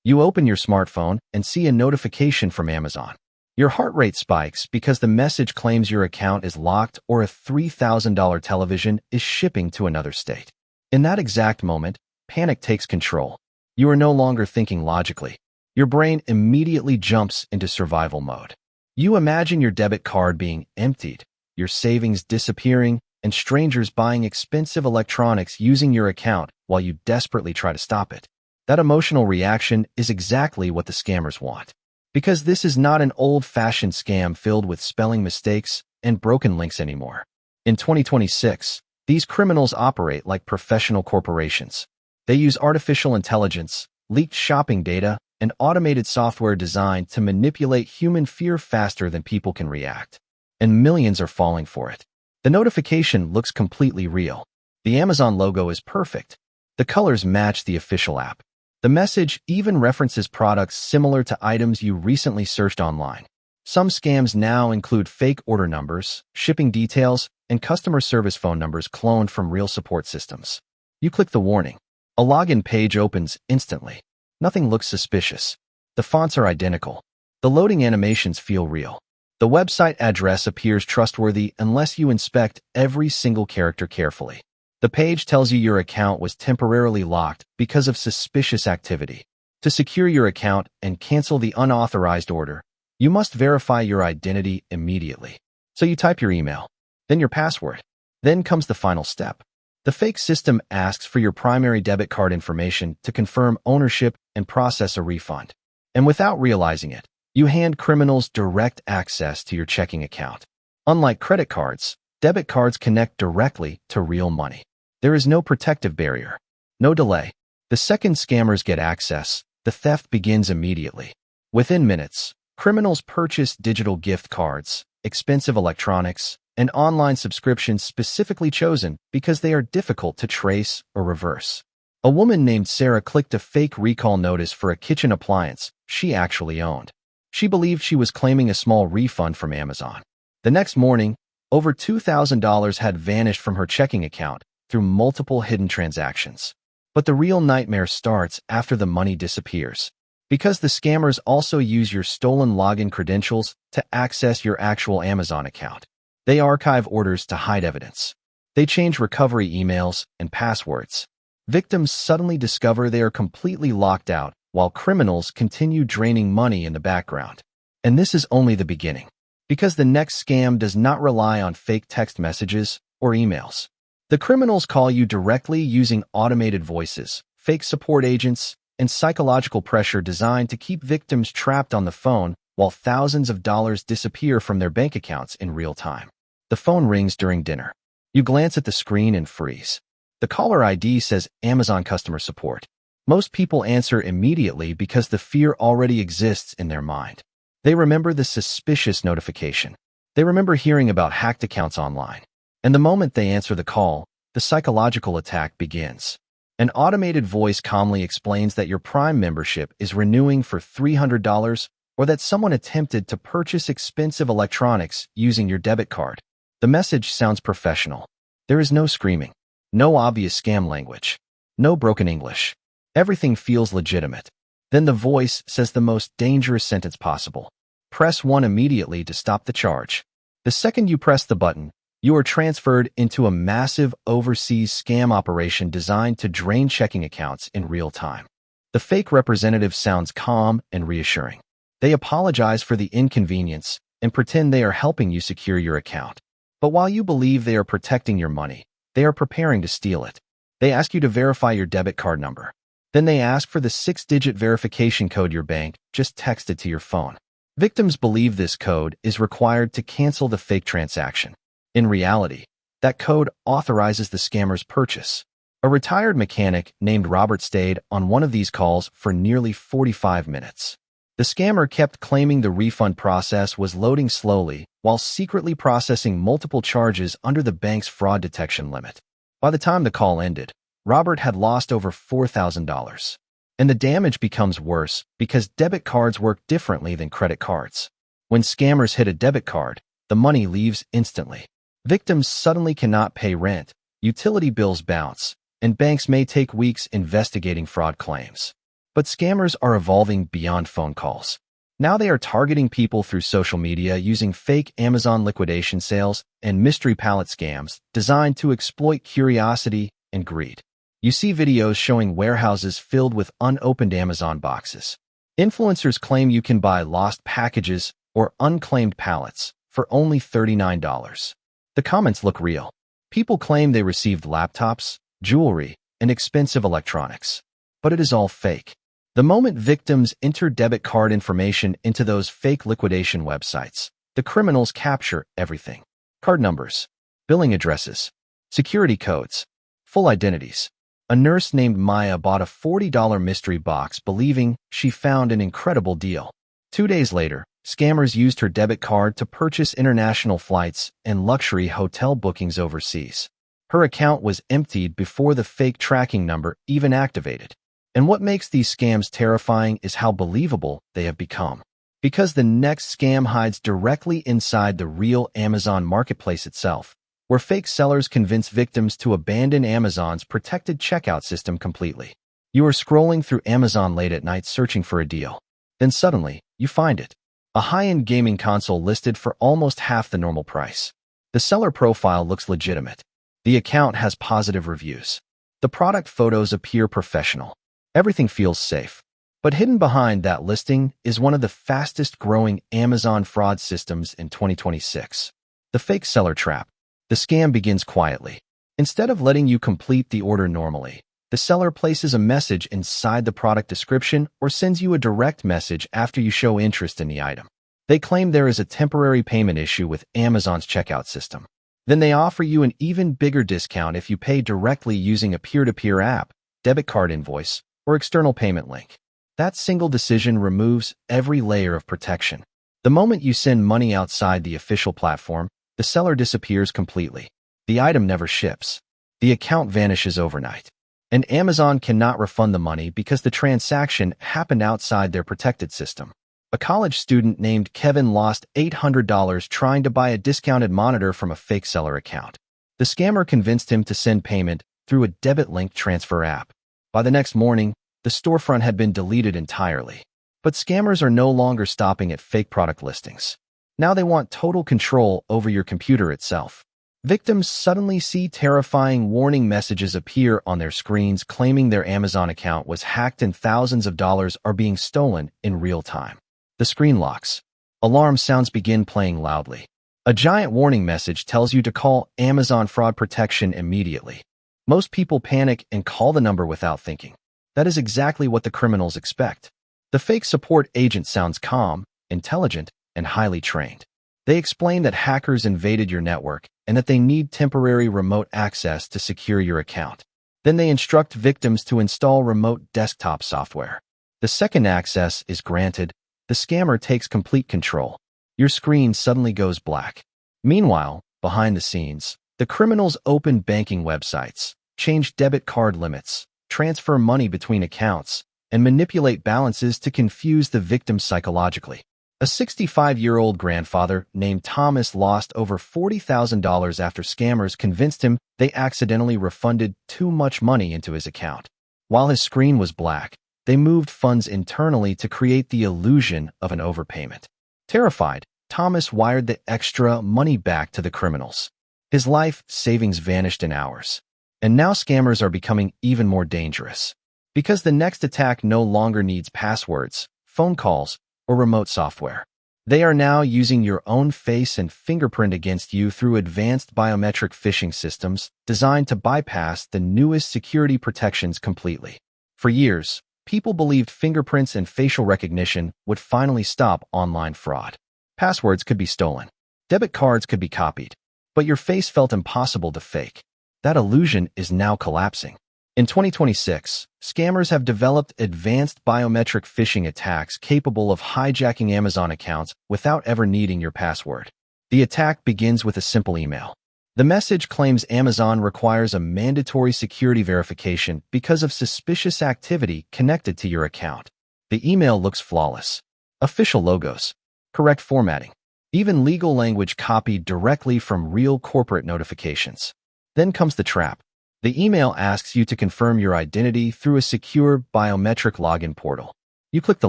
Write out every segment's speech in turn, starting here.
You open your smartphone and see a notification from Amazon. Your heart rate spikes because the message claims your account is locked or a $3,000 television is shipping to another state. In that exact moment, panic takes control. You are no longer thinking logically. Your brain immediately jumps into survival mode. You imagine your debit card being emptied, your savings disappearing, and strangers buying expensive electronics using your account while you desperately try to stop it. That emotional reaction is exactly what the scammers want. Because this is not an old-fashioned scam filled with spelling mistakes and broken links anymore. In 2026, these criminals operate like professional corporations. They use artificial intelligence, leaked shopping data, and automated software designed to manipulate human fear faster than people can react. And millions are falling for it. The notification looks completely real. The Amazon logo is perfect. The colors match the official app. The message even references products similar to items you recently searched online. Some scams now include fake order numbers, shipping details, and customer service phone numbers cloned from real support systems. You click the warning. A login page opens instantly. Nothing looks suspicious. The fonts are identical. The loading animations feel real. The website address appears trustworthy unless you inspect every single character carefully. The page tells you your account was temporarily locked because of suspicious activity. To secure your account and cancel the unauthorized order, you must verify your identity immediately. So you type your email, then your password. Then comes the final step. The fake system asks for your primary debit card information to confirm ownership and process a refund. And without realizing it, you hand criminals direct access to your checking account. Unlike credit cards, debit cards connect directly to real money. There is no protective barrier, no delay. The second scammers get access, the theft begins immediately. Within minutes, criminals purchase digital gift cards, expensive electronics, and online subscriptions specifically chosen because they are difficult to trace or reverse. A woman named Sarah clicked a fake recall notice for a kitchen appliance she actually owned. She believed she was claiming a small refund from Amazon. The next morning, over $2,000 had vanished from her checking account through multiple hidden transactions. But the real nightmare starts after the money disappears. Because the scammers also use your stolen login credentials to access your actual Amazon account. They archive orders to hide evidence. They change recovery emails and passwords. Victims suddenly discover they are completely locked out while criminals continue draining money in the background. And this is only the beginning. Because the next scam does not rely on fake text messages or emails. The criminals call you directly using automated voices, fake support agents, and psychological pressure designed to keep victims trapped on the phone while thousands of dollars disappear from their bank accounts in real time. The phone rings during dinner. You glance at the screen and freeze. The caller ID says Amazon customer support. Most people answer immediately because the fear already exists in their mind. They remember the suspicious notification. They remember hearing about hacked accounts online. And the moment they answer the call, the psychological attack begins. An automated voice calmly explains that your Prime membership is renewing for $300 or that someone attempted to purchase expensive electronics using your debit card. The message sounds professional. There is no screaming, no obvious scam language, no broken English. Everything feels legitimate. Then the voice says the most dangerous sentence possible. Press 1 immediately to stop the charge. The second you press the button, you are transferred into a massive overseas scam operation designed to drain checking accounts in real time. The fake representative sounds calm and reassuring. They apologize for the inconvenience and pretend they are helping you secure your account. But while you believe they are protecting your money, they are preparing to steal it. They ask you to verify your debit card number. Then they ask for the 6-digit verification code your bank just texted to your phone. Victims believe this code is required to cancel the fake transaction. In reality, that code authorizes the scammer's purchase. A retired mechanic named Robert stayed on one of these calls for nearly 45 minutes. The scammer kept claiming the refund process was loading slowly while secretly processing multiple charges under the bank's fraud detection limit. By the time the call ended, Robert had lost over $4,000. And the damage becomes worse because debit cards work differently than credit cards. When scammers hit a debit card, the money leaves instantly. Victims suddenly cannot pay rent, utility bills bounce, and banks may take weeks investigating fraud claims. But scammers are evolving beyond phone calls. Now they are targeting people through social media using fake Amazon liquidation sales and mystery pallet scams designed to exploit curiosity and greed. You see videos showing warehouses filled with unopened Amazon boxes. Influencers claim you can buy lost packages or unclaimed pallets for only $39. The comments look real. People claim they received laptops, jewelry, and expensive electronics. But it is all fake. The moment victims enter debit card information into those fake liquidation websites, the criminals capture everything. Card numbers, billing addresses, security codes, full identities. A nurse named Maya bought a $40 mystery box believing she found an incredible deal. 2 days later, scammers used her debit card to purchase international flights and luxury hotel bookings overseas. Her account was emptied before the fake tracking number even activated. And what makes these scams terrifying is how believable they have become. Because the next scam hides directly inside the real Amazon marketplace itself, where fake sellers convince victims to abandon Amazon's protected checkout system completely. You are scrolling through Amazon late at night searching for a deal. Then suddenly, you find it. A high-end gaming console listed for almost half the normal price. The seller profile looks legitimate. The account has positive reviews. The product photos appear professional. Everything feels safe. But hidden behind that listing is one of the fastest-growing Amazon fraud systems in 2026. The fake seller trap. The scam begins quietly. Instead of letting you complete the order normally, the seller places a message inside the product description or sends you a direct message after you show interest in the item. They claim there is a temporary payment issue with Amazon's checkout system. Then they offer you an even bigger discount if you pay directly using a peer-to-peer app, debit card invoice, or external payment link. That single decision removes every layer of protection. The moment you send money outside the official platform, the seller disappears completely. The item never ships. The account vanishes overnight. And Amazon cannot refund the money because the transaction happened outside their protected system. A college student named Kevin lost $800 trying to buy a discounted monitor from a fake seller account. The scammer convinced him to send payment through a debit link transfer app. By the next morning, the storefront had been deleted entirely. But scammers are no longer stopping at fake product listings. Now they want total control over your computer itself. Victims suddenly see terrifying warning messages appear on their screens claiming their Amazon account was hacked and thousands of dollars are being stolen in real time. The screen locks. Alarm sounds begin playing loudly. A giant warning message tells you to call Amazon Fraud Protection immediately. Most people panic and call the number without thinking. That is exactly what the criminals expect. The fake support agent sounds calm, intelligent, and highly trained. They explain that hackers invaded your network and that they need temporary remote access to secure your account. Then they instruct victims to install remote desktop software. The second access is granted, the scammer takes complete control. Your screen suddenly goes black. Meanwhile, behind the scenes, the criminals open banking websites, change debit card limits, transfer money between accounts, and manipulate balances to confuse the victim psychologically. A 65-year-old grandfather named Thomas lost over $40,000 after scammers convinced him they accidentally refunded too much money into his account. While his screen was black, they moved funds internally to create the illusion of an overpayment. Terrified, Thomas wired the extra money back to the criminals. His life savings vanished in hours. And now scammers are becoming even more dangerous. Because the next attack no longer needs passwords, phone calls, or remote software. They are now using your own face and fingerprint against you through advanced biometric phishing systems designed to bypass the newest security protections completely. For years, people believed fingerprints and facial recognition would finally stop online fraud. Passwords could be stolen. Debit cards could be copied. But your face felt impossible to fake. That illusion is now collapsing. In 2026, scammers have developed advanced biometric phishing attacks capable of hijacking Amazon accounts without ever needing your password. The attack begins with a simple email. The message claims Amazon requires a mandatory security verification because of suspicious activity connected to your account. The email looks flawless. Official logos, correct formatting, even legal language copied directly from real corporate notifications. Then comes the trap. The email asks you to confirm your identity through a secure biometric login portal. You click the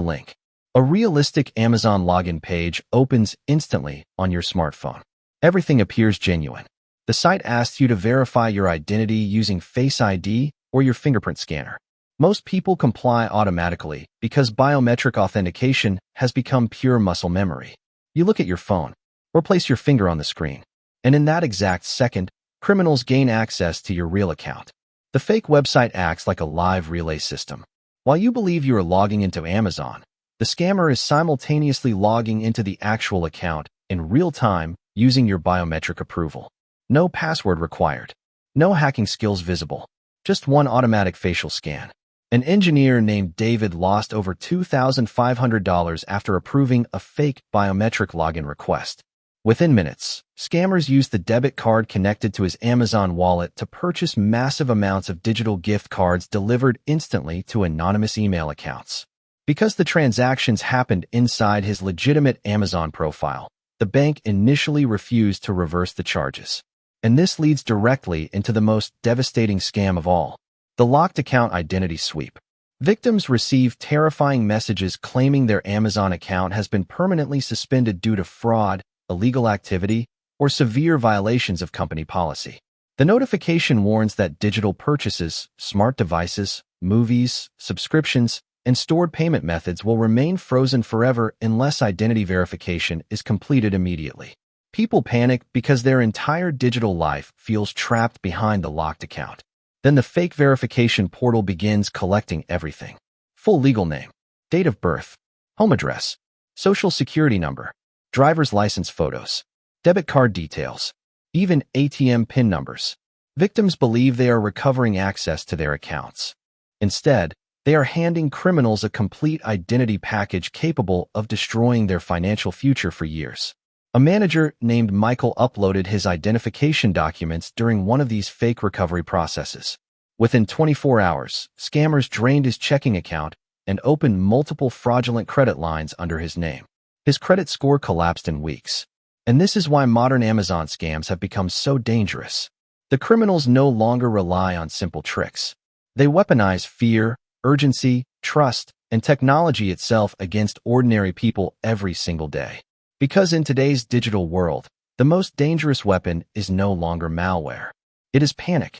link. A realistic Amazon login page opens instantly on your smartphone. Everything appears genuine. The site asks you to verify your identity using Face ID or your fingerprint scanner. Most people comply automatically because biometric authentication has become pure muscle memory. You look at your phone or place your finger on the screen, and in that exact second, criminals gain access to your real account. The fake website acts like a live relay system. While you believe you are logging into Amazon, the scammer is simultaneously logging into the actual account in real time using your biometric approval. No password required. No hacking skills visible. Just one automatic facial scan. An engineer named David lost over $2,500 after approving a fake biometric login request. Within minutes, scammers used the debit card connected to his Amazon wallet to purchase massive amounts of digital gift cards delivered instantly to anonymous email accounts. Because the transactions happened inside his legitimate Amazon profile, the bank initially refused to reverse the charges. And this leads directly into the most devastating scam of all, the locked account identity sweep. Victims receive terrifying messages claiming their Amazon account has been permanently suspended due to fraud, illegal activity, or severe violations of company policy. The notification warns that digital purchases, smart devices, movies, subscriptions, and stored payment methods will remain frozen forever unless identity verification is completed immediately. People panic because their entire digital life feels trapped behind the locked account. Then the fake verification portal begins collecting everything. Full legal name, date of birth, home address, social security number, driver's license photos, debit card details, even ATM PIN numbers. Victims believe they are recovering access to their accounts. Instead, they are handing criminals a complete identity package capable of destroying their financial future for years. A manager named Michael uploaded his identification documents during one of these fake recovery processes. Within 24 hours, scammers drained his checking account and opened multiple fraudulent credit lines under his name. His credit score collapsed in weeks. And this is why modern Amazon scams have become so dangerous. The criminals no longer rely on simple tricks. They weaponize fear, urgency, trust, and technology itself against ordinary people every single day. Because in today's digital world, the most dangerous weapon is no longer malware. It is panic.